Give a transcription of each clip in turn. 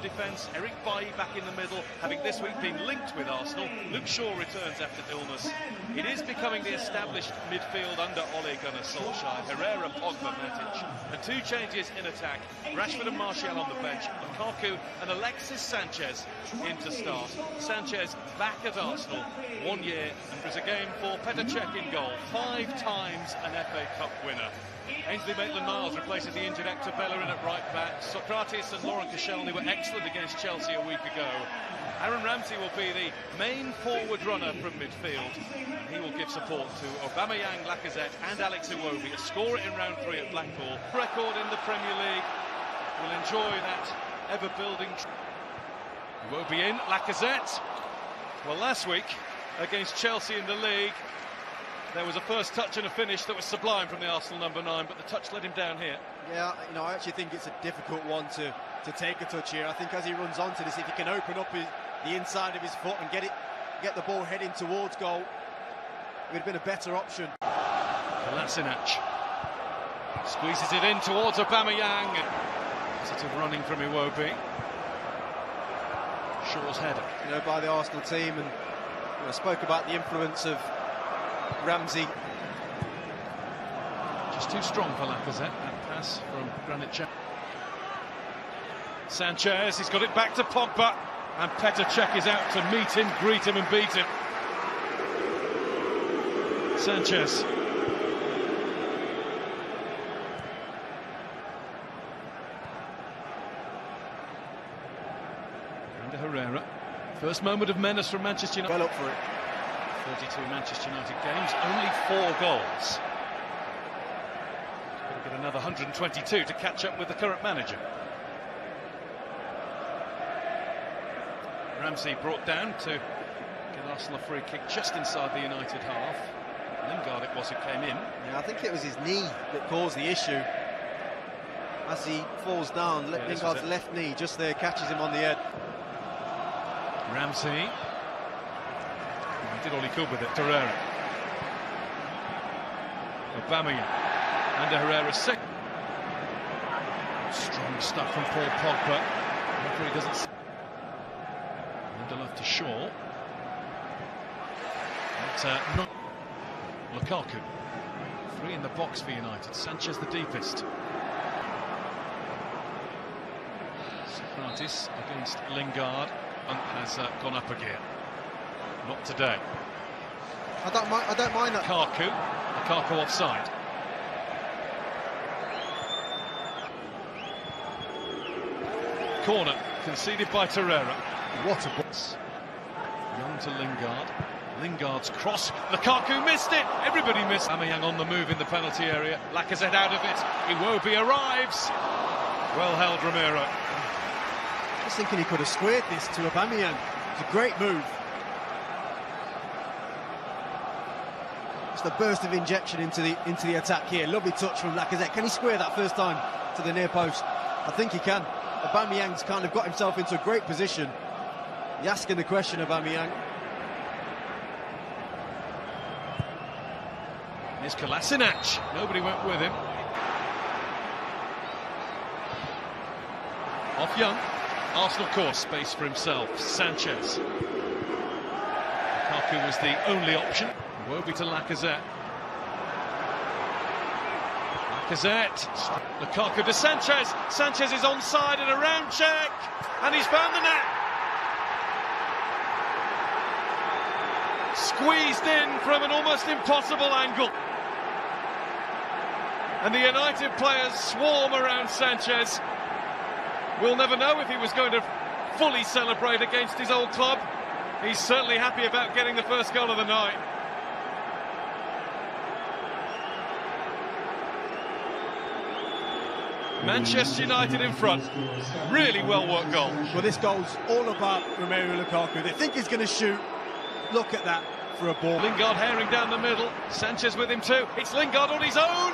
defence. Eric Bailly back in the middle, having this week been linked with Arsenal. Luke Shaw returns after illness. It is becoming the established midfield under Ole Gunnar Solskjaer. Herrera, Pogba, Matic. And two changes in attack. Rashford and Martial on the bench. Lukaku and Alexis Sanchez in to start. Sanchez back at Arsenal 1 year, and there's a game for Petr Cech in goal. 5 times an FA Cup winner. Ainsley Maitland-Niles replaces the injured Hector Bellerin at right back. Sokratis and Laurent Koscielny were excellent against Chelsea a week ago. Aaron Ramsey will be the main forward runner from midfield. He will give support to Aubameyang, Lacazette and Alex Iwobi. A scorer in round 3 at Blackpool. Record in the Premier League. Will enjoy that ever-building. Iwobi in, Lacazette. Well, last week against Chelsea in the league, there was a first touch and a finish that was sublime from the Arsenal number 9, but the touch let him down here. Yeah, you know, I actually think it's a difficult one to take a touch here. I think as he runs onto this, if he can open up the inside of his foot and get the ball heading towards goal, it would have been a better option. Kolasinac squeezes it in towards Aubameyang. Positive running from Iwobi. Shaw's header. You know, by the Arsenal team, and I spoke about the influence of Ramsey. Just too strong for Lacazette. That pass from Granit Xhaka. Sanchez, he's got it back to Pogba, and Petr Cech is out to meet him, greet him and beat him. Sanchez. And Herrera. First moment of menace from Manchester United. Well up for it. 32 Manchester United games, only 4 goals. Got to get another 122 to catch up with the current manager. Ramsey brought down to get Arsenal a free kick just inside the United half. Lingard it was who came in. Yeah, I think it was his knee that caused the issue. As he falls down, Lingard's left knee just there catches him on the head. Ramsey. He did all he could with it. Herrera. Aubameyang. And Herrera sick. Strong stuff from Paul Pogba. Referee doesn't. Lindelof to Shaw. Not Lukaku. 3 in the box for United. Sanchez the deepest. Sokratis against Lingard. Has gone up a gear. Not today. I don't mind that. Lukaku offside. Corner conceded by Torreira. What a box. Young to Lingard. Lingard's cross. Lukaku missed it. Everybody missed. Aubameyang on the move in the penalty area. Lacazette out of it. Iwobi arrives. Well held, Romero. I was thinking he could have squared this to Aubameyang. It's a great move. It's the burst of injection into the attack here. Lovely touch from Lacazette. Can he square that first time to the near post? I think he can. Aubameyang's kind of got himself into a great position. You're asking the question, Aubameyang. Here's Kolasinac. Nobody went with him. Off Young. Arsenal course, space for himself. Sanchez. Lukaku was the only option. Iwobi to Lacazette. Lacazette. Lukaku to Sanchez. Sanchez is onside and a round check. And he's found the net. Squeezed in from an almost impossible angle. And the United players swarm around Sanchez. We'll never know if he was going to fully celebrate against his old club. He's certainly happy about getting the first goal of the night. Manchester United in front. Really well-worked goal. Well, this goal's all about Romelu Lukaku. They think he's going to shoot. Look at that for a ball. Lingard herring down the middle. Sanchez with him too. It's Lingard on his own.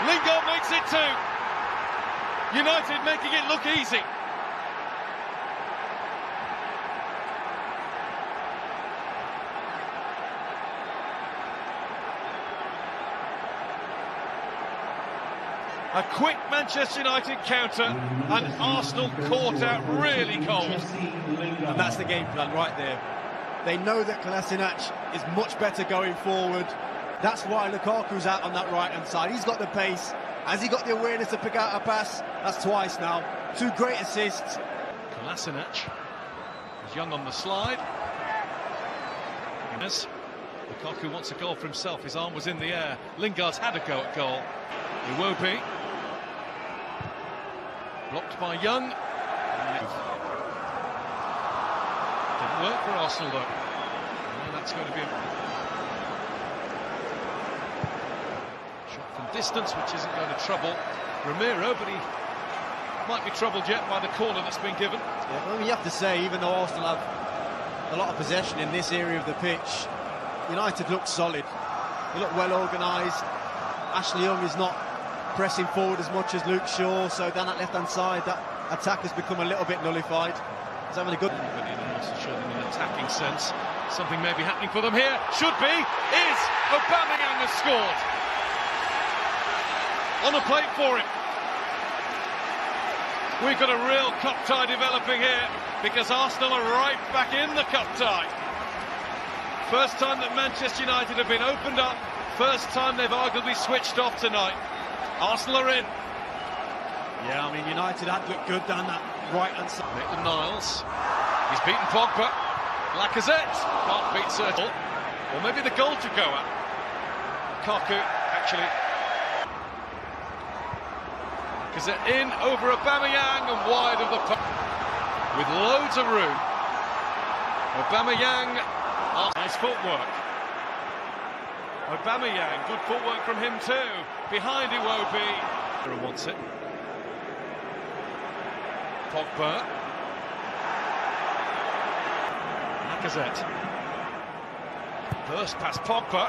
Lingard makes it 2. United making it look easy. A quick Manchester United counter, and Arsenal caught out really cold. And that's the game plan right there. They know that Kolasinac is much better going forward. That's why Lukaku's out on that right-hand side. He's got the pace. Has he got the awareness to pick out a pass? That's twice now. 2 great assists. Kolasinac is young on the slide. Lukaku wants a goal for himself. His arm was in the air. Lingard's had a go at goal. Iwobi. Blocked by Young. Didn't work for Arsenal though. And that's going to be a shot from distance, which isn't going to trouble Romero, but he might be troubled yet by the corner that's been given. Yeah, well, you have to say, even though Arsenal have a lot of possession in this area of the pitch, United look solid. They look well organised. Ashley Young is not pressing forward as much as Luke Shaw, so down that left-hand side, that attack has become a little bit nullified. He's having a good... But I'm also sure that in an attacking sense, something may be happening for them here. Should be, is Aubameyang has scored. On a plate for him. We've got a real cup tie developing here, because Arsenal are right back in the cup tie. First time that Manchester United have been opened up, first time they've arguably switched off tonight. Arsenal are in. Yeah, I mean, United had looked good down that right-hand side. Maitland-Niles, he's beaten Pogba. Lacazette can't beat Sertel. Or maybe the goal to go at. Lukaku, actually. Lacazette in, over Aubameyang and wide of the puck. With loads of room. Aubameyang, nice footwork. Aubameyang, good footwork from him too. Behind Iwobi. Wants it. Pogba. Lacazette. Burst past Pogba.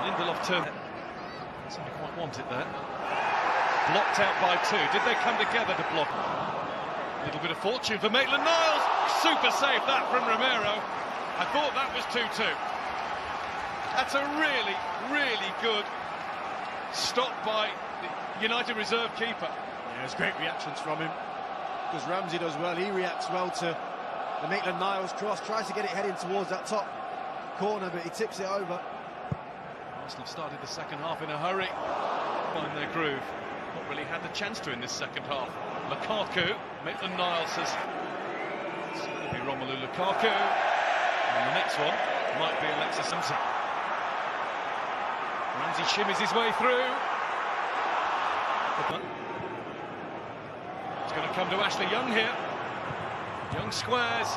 Lindelof turned. Doesn't quite want it there. Blocked out by 2. Did they come together to block? A little bit of fortune for Maitland-Niles. Super save that from Romero. I thought that was 2-2. That's a really, really good stop by the United reserve keeper. Yeah, it's great reactions from him. Because Ramsey does well. He reacts well to the Maitland-Niles cross. Tries to get it heading towards that top corner, but he tips it over. Arsenal started the second half in a hurry. Find their groove. Not really had the chance to in this second half. Lukaku, Maitland-Niles has... It's going to be Romelu Lukaku. And the next one might be Alexis Simpson. Ramsey shimmies his way through. It's going to come to Ashley Young here. Young squares.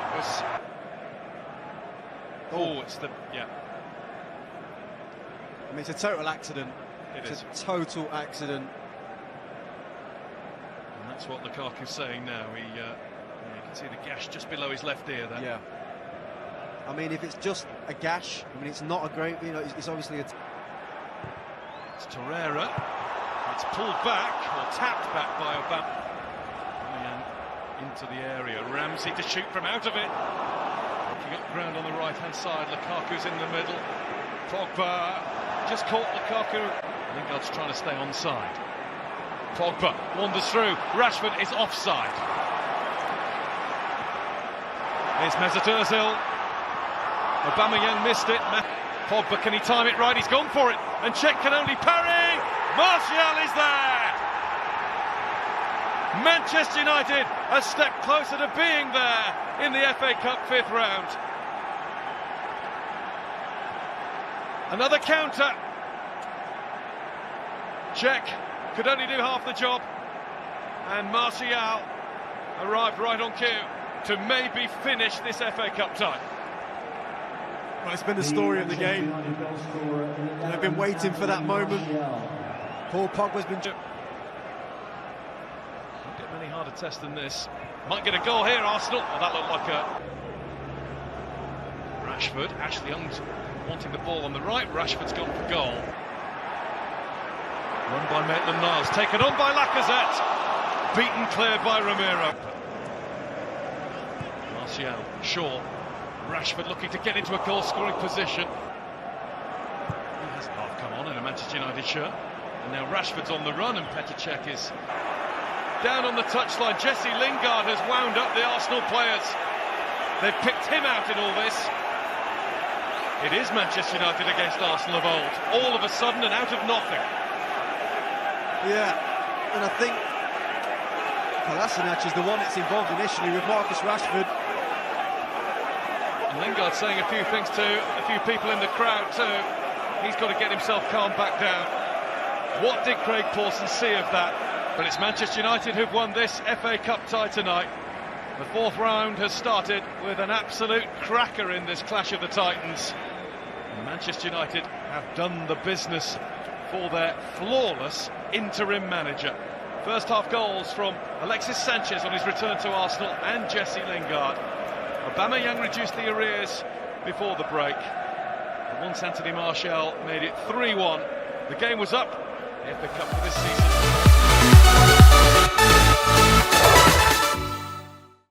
Oh, it's the... yeah. I mean, it's a total accident. It's a total accident. And that's what Lukaku's saying now. You can see the gash just below his left ear there. Yeah. I mean, if it's just a gash, I mean, it's not a great... You know, it's obviously a... It's Torreira. It's pulled back, or tapped back by Aubameyang into the area. Ramsey to shoot from out of it. Looking up ground on the right-hand side. Lukaku's in the middle. Pogba just caught Lukaku. Lingard's trying to stay onside. Pogba wanders through. Rashford is offside. Here's Mesut Ozil. Aubameyang missed it. Pogba, can he time it right? He's gone for it. And Cech can only parry. Martial is there. Manchester United a step closer to being there in the FA Cup 5th round. Another counter. Cech could only do half the job. And Martial arrived right on cue to maybe finish this FA Cup tie. Well, it's been the story of the game. They've been waiting for that moment. Paul Pogba's been... Don't get many harder tests than this. Might get a goal here, Arsenal. Oh, that looked like a... Rashford. Ashley Young's wanting the ball on the right. Rashford's gone for goal. Run by Maitland-Niles. Taken on by Lacazette. Beaten clear by Romero. Martial. Shaw. Rashford looking to get into a goal-scoring position. He hasn't half come on in a Manchester United shirt. And now Rashford's on the run, and Petr Cech is down on the touchline. Jesse Lingard has wound up the Arsenal players. They've picked him out in all this. It is Manchester United against Arsenal of old. All of a sudden and out of nothing. Yeah, and I think Kolasinac is the one that's involved initially with Marcus Rashford. And Lingard saying a few things to a few people in the crowd too. He's got to get himself calmed back down. What did Craig Pawson see of that? But it's Manchester United who've won this FA Cup tie tonight. The fourth round has started with an absolute cracker in this clash of the Titans. And Manchester United have done the business for their flawless interim manager. First half goals from Alexis Sanchez on his return to Arsenal and Jesse Lingard. Aubameyang reduced the arrears before the break. And once Anthony Martial made it 3-1, the game was up. The FA Cup for this season.